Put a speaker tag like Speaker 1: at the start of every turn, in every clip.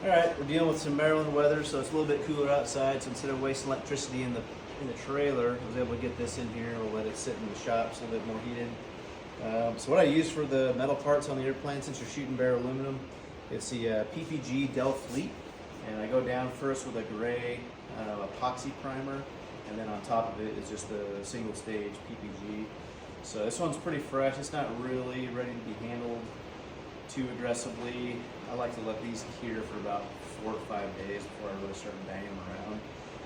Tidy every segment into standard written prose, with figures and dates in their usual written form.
Speaker 1: All right, we're dealing with some Maryland weather, so it's a little bit cooler outside. So instead of wasting electricity in the trailer, I was able to get this in here. We'll let it sit in the shop, so a little bit more heated. So what I use for the metal parts on the airplane, since you're shooting bare aluminum, it's the PPG Del Fleet, and I go down first with a gray epoxy primer, and then on top of it is just the single stage PPG. So this one's pretty fresh. It's not really ready to be handled too aggressively. I like to let these cure for about 4 to 5 days before I really start banging them around.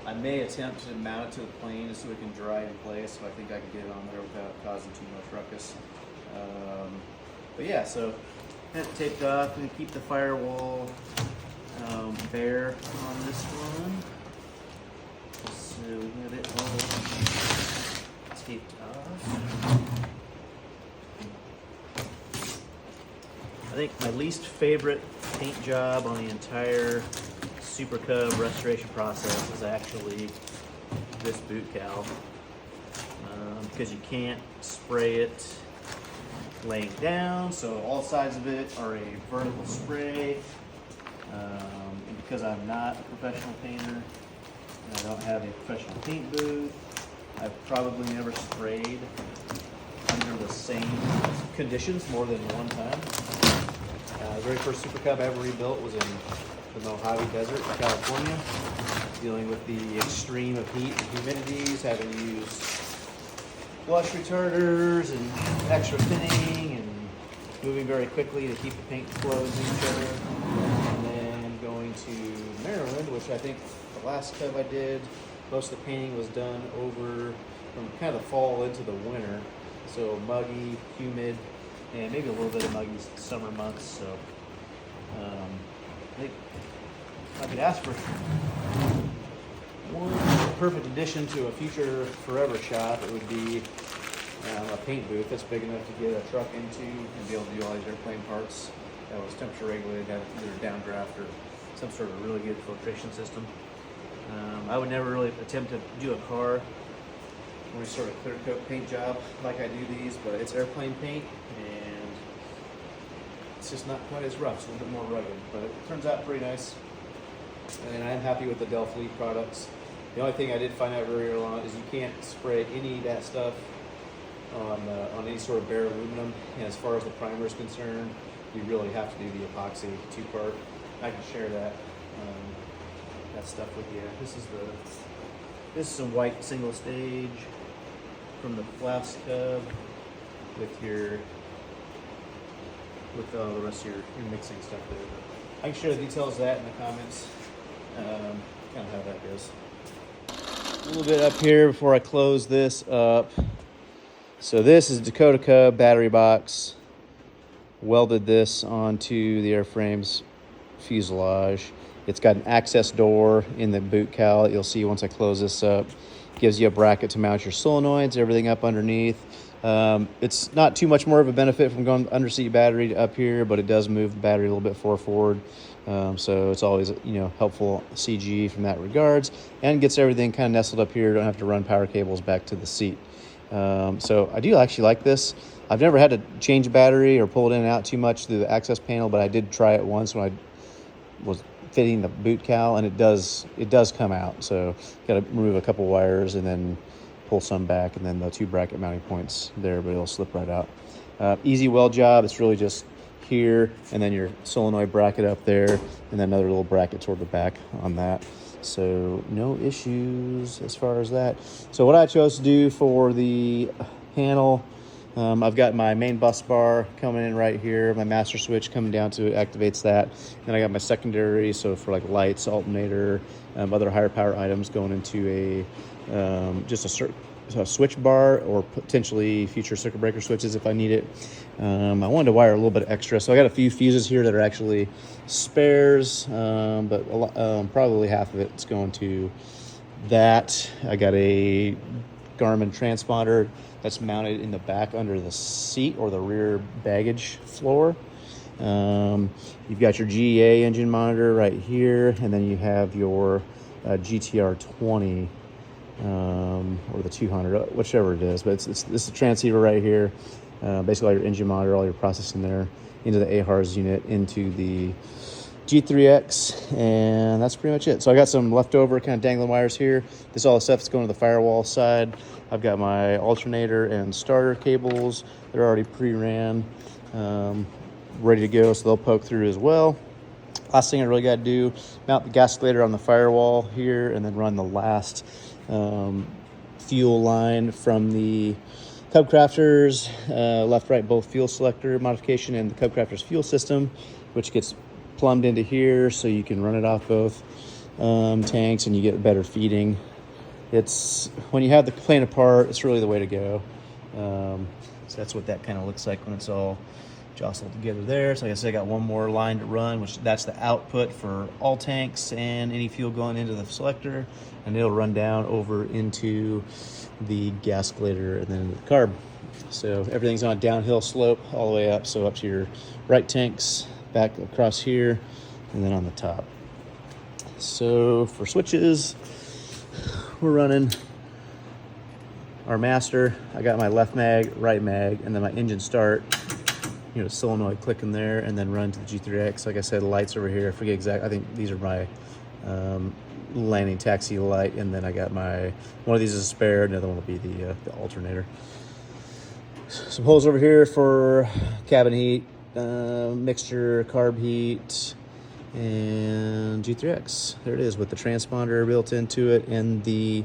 Speaker 1: I may attempt to mount it to the plane just so it can dry in place, so I think I can get it on there without causing too much ruckus. But yeah, so that taped off and keep the firewall bare on this one. So we have it all taped off. I think my least favorite paint job on the entire Super Cub restoration process is actually this boot cowl, because you can't spray it laying down, so all sides of it are a vertical spray, and because I'm not a professional painter and I don't have a professional paint booth, I've probably never sprayed under the same conditions more than one time. The very first Super Cub I ever rebuilt was in the Mojave Desert in California, dealing with the extreme of heat and humidities, having to use blush retarders and extra thinning and moving very quickly to keep the paint flows in each other. And then going to Maryland, which I think the last Cub I did, most of the painting was done over from kind of the fall into the winter. So muggy, humid, and maybe a little bit of muggy summer months. So I think if I could ask for one perfect addition to a future forever shop, it would be a paint booth that's big enough to get a truck into and be able to do all these airplane parts that was temperature regulated, have either downdraft or some sort of really good filtration system. I would never really attempt to do a car or any sort of clear coat paint job like I do these, but it's airplane paint and it's just not quite as rough. It's a little bit more rugged, but it turns out pretty nice. And I'm happy with the Del Fleet products. The only thing I did find out very early on is you can't spray any of that stuff on any sort of bare aluminum. And as far as the primer is concerned, you really have to do the epoxy 2-part. I can share that stuff with you. This is some white single stage from the last Cub with the rest of your mixing stuff there. But I can share the details of that in the comments, kind of how that goes. A little bit up here before I close this up. So this is Dakota Cub battery box. Welded this onto the airframe's fuselage. It's got an access door in the boot cowl. You'll see once I close this up. Gives you a bracket to mount your solenoids, everything up underneath. It's not too much more of a benefit from going underseat battery to up here, but it does move the battery a little bit forward. So it's always, helpful CG from that regards, and gets everything kind of nestled up here. Don't have to run power cables back to the seat. So I do actually like this. I've never had to change a battery or pull it in and out too much through the access panel, but I did try it once when I was fitting the boot cowl, and it does come out. So got to remove a couple wires and then pull some back, and then the 2 bracket mounting points there, but it'll slip right out. Easy weld job. It's really just here, and then your solenoid bracket up there, and then another little bracket toward the back on that. So no issues as far as that. So what I chose to do for the panel, I've got my main bus bar coming in right here, my master switch coming down to it activates that. Then I got my secondary, so for like lights, alternator, other higher power items going into just a switch bar, or potentially future circuit breaker switches if I need it. I wanted to wire a little bit extra, so I got a few fuses here that are actually spares, but probably half of it's going to that. I got a Garmin transponder that's mounted in the back under the seat or the rear baggage floor. You've got your GEA engine monitor right here, and then you have your GTR 20 or the 200, whichever it is, but this is a transceiver right here. Basically all your engine monitor, all your processing there into the AHRS unit, into the G3X, and that's pretty much it. So I got some leftover kind of dangling wires here. This is all the stuff that's going to the firewall side. I've got my alternator and starter cables. They're already pre-ran, ready to go, so they'll poke through as well. Last thing I really got to do, mount the gascolator on the firewall here, and then run the last fuel line from the Cub Crafters, left, right, both fuel selector modification and the Cub Crafters fuel system, which gets plumbed into here so you can run it off both tanks and you get better feeding. It's when you have the plane apart, it's really the way to go. So that's what that kind of looks like when it's all jostled together there. So like I said, I got one more line to run, which that's the output for all tanks and any fuel going into the selector, and it'll run down over into the gascolator and then into the carb. So everything's on a downhill slope all the way up, so up to your right tanks, back across here, and then on the top. So for switches, we're running our master. I got my left mag, right mag, and then my engine start, solenoid clicking there, and then run to the G3X. Like I said, lights over here. I forget exactly. I think these are my landing taxi light, and then I got one of these is a spare, another one will be the alternator. Some holes over here for cabin heat, mixture, carb heat, and G3X. There it is with the transponder built into it and the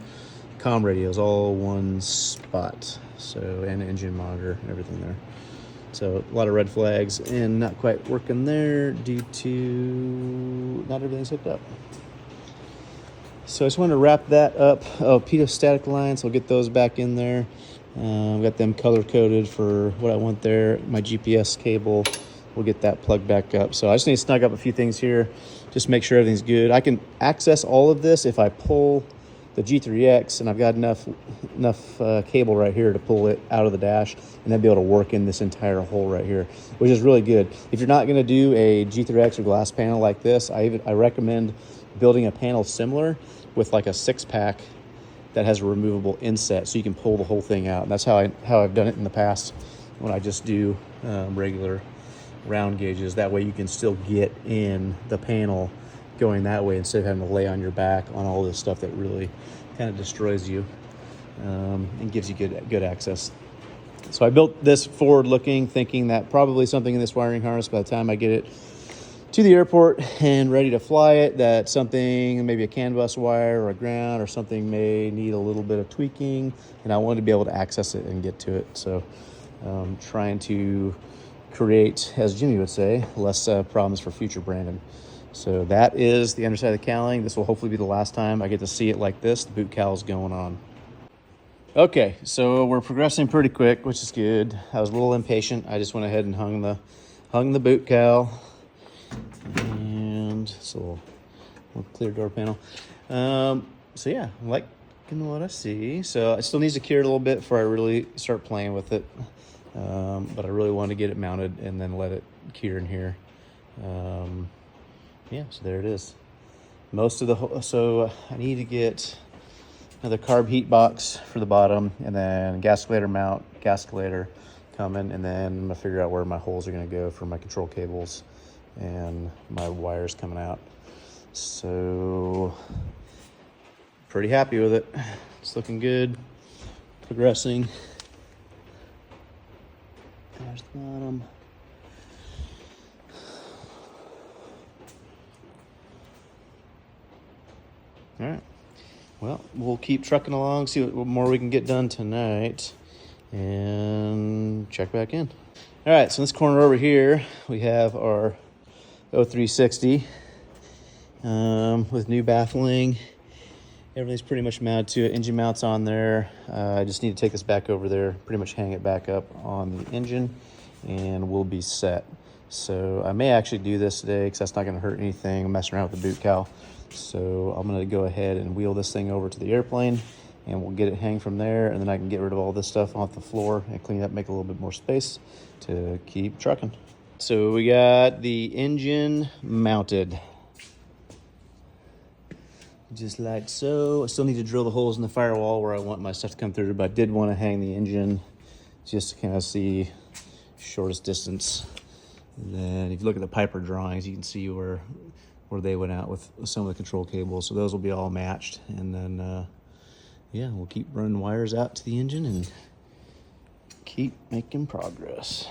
Speaker 1: comm radios, all one spot. So, and engine monitor and everything there. So a lot of red flags and not quite working there due to not everything's hooked up. So I just want to wrap that up. Oh, pitot static lines, I'll get those back in there. Got them color coded for what I want there. My GPS cable, we'll get that plugged back up. So I just need to snug up a few things here, just make sure everything's good. I can access all of this if I pull the G3X, and I've got enough cable right here to pull it out of the dash and then be able to work in this entire hole right here, which is really good. If you're not going to do a G3X or glass panel like this, I recommend building a panel similar with like a 6-pack that has a removable inset, so you can pull the whole thing out. And that's how I've done it in the past when I just do regular round gauges. That way you can still get in the panel going that way instead of having to lay on your back on all this stuff that really kind of destroys you and gives you good access. So I built this forward looking, thinking that probably something in this wiring harness by the time I get it to the airport and ready to fly it, that something, maybe a CAN bus wire or a ground or something may need a little bit of tweaking, and I wanted to be able to access it and get to it. So trying to create, as Jimmy would say, less problems for future Brandon. So that is the underside of the cowling. This will hopefully be the last time I get to see it like this. The boot cowl's going on. Okay, so we're progressing pretty quick, which is good. I was a little impatient. I just went ahead and hung the boot cowl. And it's a little clear door panel. So yeah, I'm liking what I see. So it still needs to cure a little bit before I really start playing with it. But I really want to get it mounted and then let it cure in here. Yeah, so there it is. So I need to get another carb heat box for the bottom, and then gascolator mount, gascolator coming, and then I'm gonna figure out where my holes are gonna go for my control cables and my wires coming out. So pretty happy with it. It's looking good, progressing. There's the bottom. All right, well, we'll keep trucking along, see what more we can get done tonight, and check back in. All right, so in this corner over here, we have our 0360 with new baffling. Everything's pretty much mounted to it. Engine mounts on there. I just need to take this back over there, pretty much hang it back up on the engine, and we'll be set. So I may actually do this today because that's not going to hurt anything. I'm messing around with the boot cowl. So I'm going to go ahead and wheel this thing over to the airplane, and we'll get it hang from there, and then I can get rid of all this stuff off the floor and clean it up, make a little bit more space to keep trucking. So we got the engine mounted, just like so. I still need to drill the holes in the firewall where I want my stuff to come through, but I did want to hang the engine just to kind of see shortest distance And then if you look at the Piper drawings, you can see where they went out with some of the control cables. So those will be all matched. And then, yeah, we'll keep running wires out to the engine and keep making progress.